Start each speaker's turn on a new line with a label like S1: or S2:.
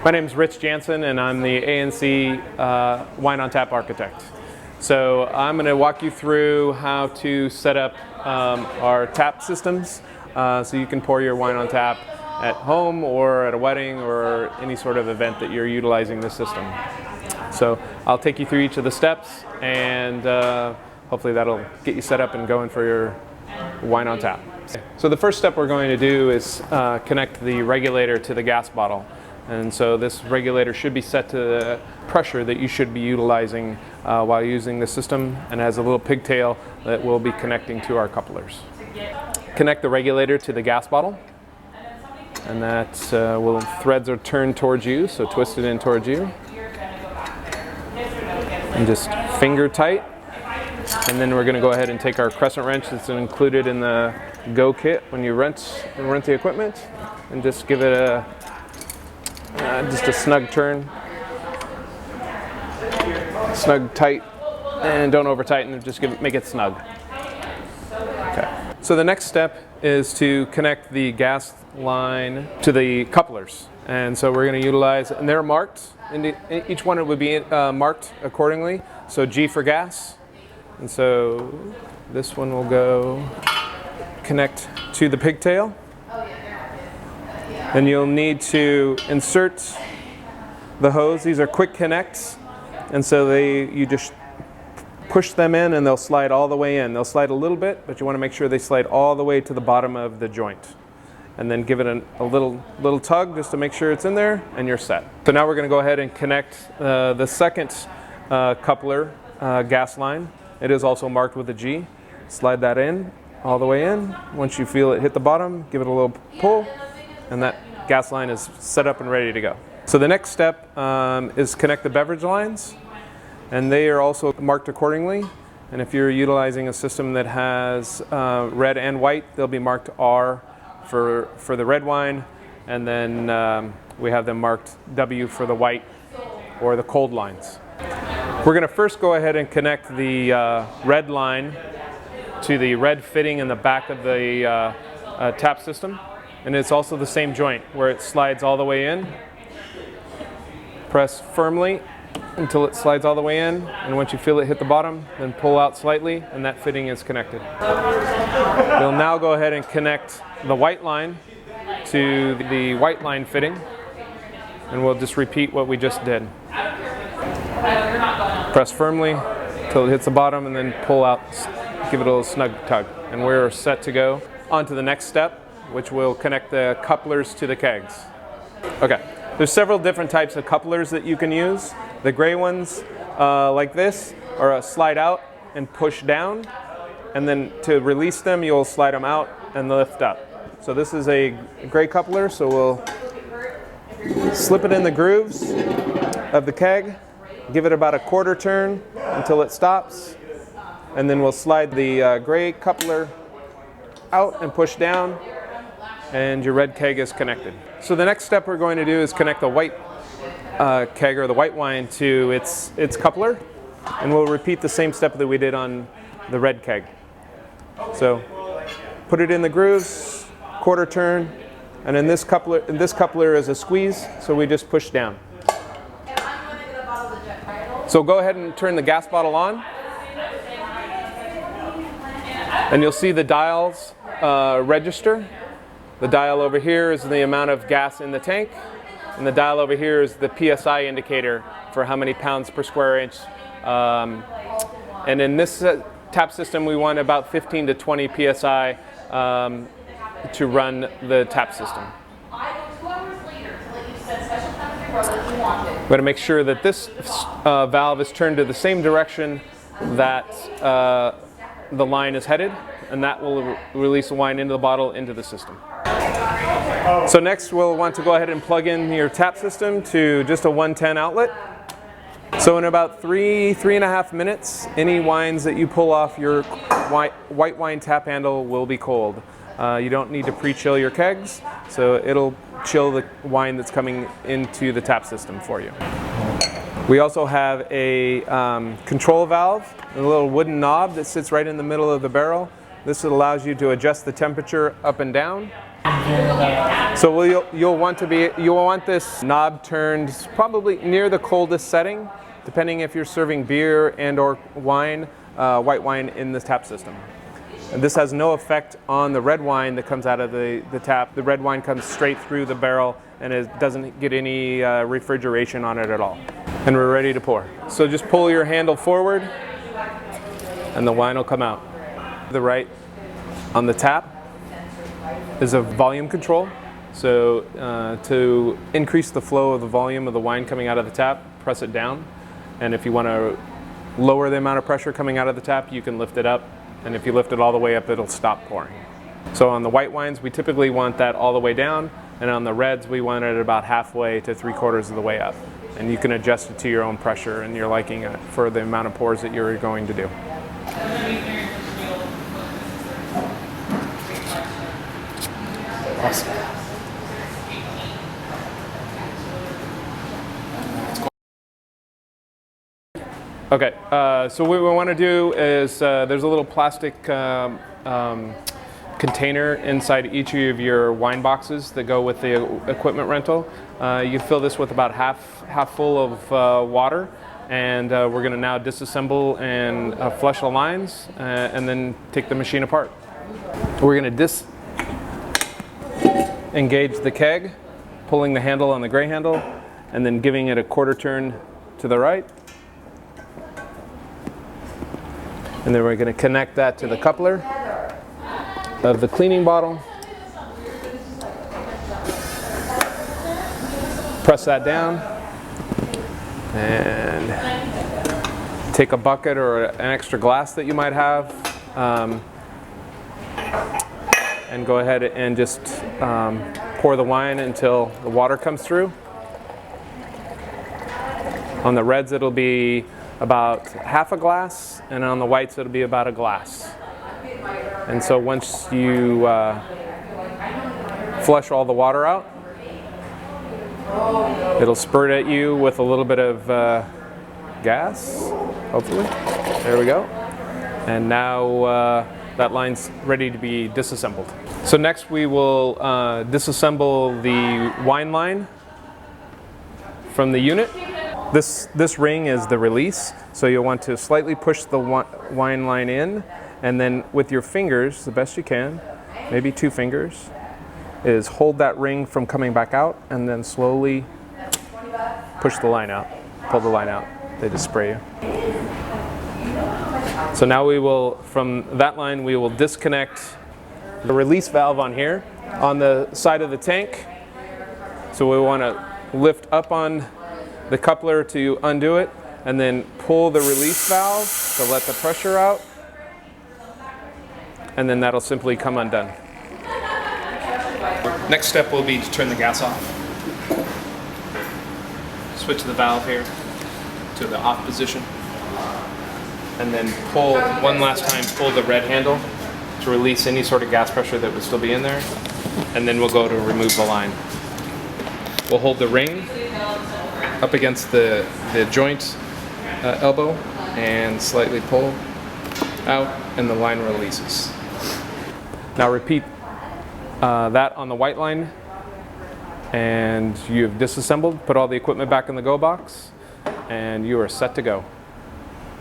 S1: My name is Rich Jansen, and I'm the ANC Wine on Tap architect. So I'm going to walk you through how to set up our tap systems so you can pour your wine on tap at home or at a wedding or any sort of event that you're utilizing this system. So I'll take you through each of the steps, and hopefully that'll get you set up and going for your wine on tap. So the first step we're going to do is connect the regulator to the gas bottle. And so this regulator should be set to the pressure that you should be utilizing while using the system, and has a little pigtail that will be connecting to our couplers. Connect the regulator to the gas bottle, and that threads are turned towards you, so twist it in towards you. And just finger tight. And then we're going to go ahead and take our crescent wrench that's included in the Go kit when you rent the equipment, and just give it just a snug turn, snug tight, and don't over tighten it, just make it snug. Okay. So the next step is to connect the gas line to the couplers, and so we're going to utilize, and they're marked, and each one would be marked accordingly. So G for gas, and so this one will go connect to the pigtail. And you'll need to insert the hose. These are quick connects, and so you just push them in and they'll slide all the way in. They'll slide a little bit, but you want to make sure they slide all the way to the bottom of the joint. And then give it a little tug just to make sure it's in there, and you're set. So now we're going to go ahead and connect the second coupler gas line. It is also marked with a G. Slide that in, all the way in. Once you feel it hit the bottom, give it a little pull, and that gas line is set up and ready to go. So the next step is connect the beverage lines, and they are also marked accordingly. And if you're utilizing a system that has red and white, they'll be marked R for the red wine, and then we have them marked W for the white or the cold lines. We're going to first go ahead and connect the red line to the red fitting in the back of the tap system. And it's also the same joint where it slides all the way in. Press firmly until it slides all the way in, and once you feel it hit the bottom, then pull out slightly, and that fitting is connected. We'll now go ahead and connect the white line to the white line fitting, and we'll just repeat what we just did. Press firmly until it hits the bottom, and then pull out, give it a little snug tug, and we're set to go on to the next step, which will connect the couplers to the kegs. Okay, there's several different types of couplers that you can use. The gray ones, like this, are a slide out and push down, and then to release them, you'll slide them out and lift up. So this is a gray coupler, so we'll slip it in the grooves of the keg, give it about a quarter turn until it stops, and then we'll slide the gray coupler out and push down, and your red keg is connected. So the next step we're going to do is connect the white keg or the white wine to its coupler, and we'll repeat the same step that we did on the red keg. So put it in the grooves, quarter turn, and in this coupler is a squeeze, so we just push down. So go ahead and turn the gas bottle on, and you'll see the dials register. The dial over here is the amount of gas in the tank, and the dial over here is the PSI indicator for how many pounds per square inch. And in this tap system, we want about 15 to 20 PSI to run the tap system. We're going to make sure that this valve is turned to the same direction that the line is headed, and that will release the wine into the bottle, into the system. So next we'll want to go ahead and plug in your tap system to just a 110 outlet. So in about 3.5 minutes, any wines that you pull off your white wine tap handle will be cold. You don't need to pre-chill your kegs, so it'll chill the wine that's coming into the tap system for you. We also have a control valve, a little wooden knob that sits right in the middle of the barrel. This allows you to adjust the temperature up and down. So you'll want this knob turned probably near the coldest setting, depending if you're serving beer and or wine, white wine in the tap system. And this has no effect on the red wine that comes out of the tap. The red wine comes straight through the barrel and it doesn't get any refrigeration on it at all. And we're ready to pour. So just pull your handle forward and the wine will come out. The right on the tap is a volume control. So to increase the flow of the volume of the wine coming out of the tap, press it down. And if you want to lower the amount of pressure coming out of the tap, you can lift it up. And if you lift it all the way up, it'll stop pouring. So on the white wines, we typically want that all the way down. And on the reds, we want it about halfway to 3/4 of the way up. And you can adjust it to your own pressure and your liking for the amount of pours that you're going to do. Awesome. Okay, so what we want to do is there's a little plastic container inside each of your wine boxes that go with the equipment rental. You fill this with about half full of water, and we're going to now disassemble and flush the lines and then take the machine apart. We're going to engage the keg, pulling the handle on the gray handle, and then giving it a quarter turn to the right. And then we're going to connect that to the coupler of the cleaning bottle. Press that down and take a bucket or an extra glass that you might have and go ahead and just pour the wine until the water comes through. On the reds it'll be about half a glass, and on the whites it'll be about a glass. And so once you flush all the water out, it'll spurt at you with a little bit of gas, hopefully. There we go. And now that line's ready to be disassembled. So next we will disassemble the wine line from the unit. This ring is the release, so you'll want to slightly push the wine line in, and then with your fingers, the best you can, maybe 2 fingers, is hold that ring from coming back out, and then slowly push the line out, pull the line out. They just spray you. So now we will, from that line, we will disconnect the release valve on here, on the side of the tank. So we want to lift up on the coupler to undo it, and then pull the release valve to let the pressure out, and then that'll simply come undone. Next step will be to turn the gas off. Switch the valve here to the off position, and then pull one last time, pull the red handle to release any sort of gas pressure that would still be in there, and then we'll go to remove the line. We'll hold the ring up against the joint elbow and slightly pull out, and the line releases. Now repeat that on the white line, and you've disassembled, put all the equipment back in the go box, and you are set to go.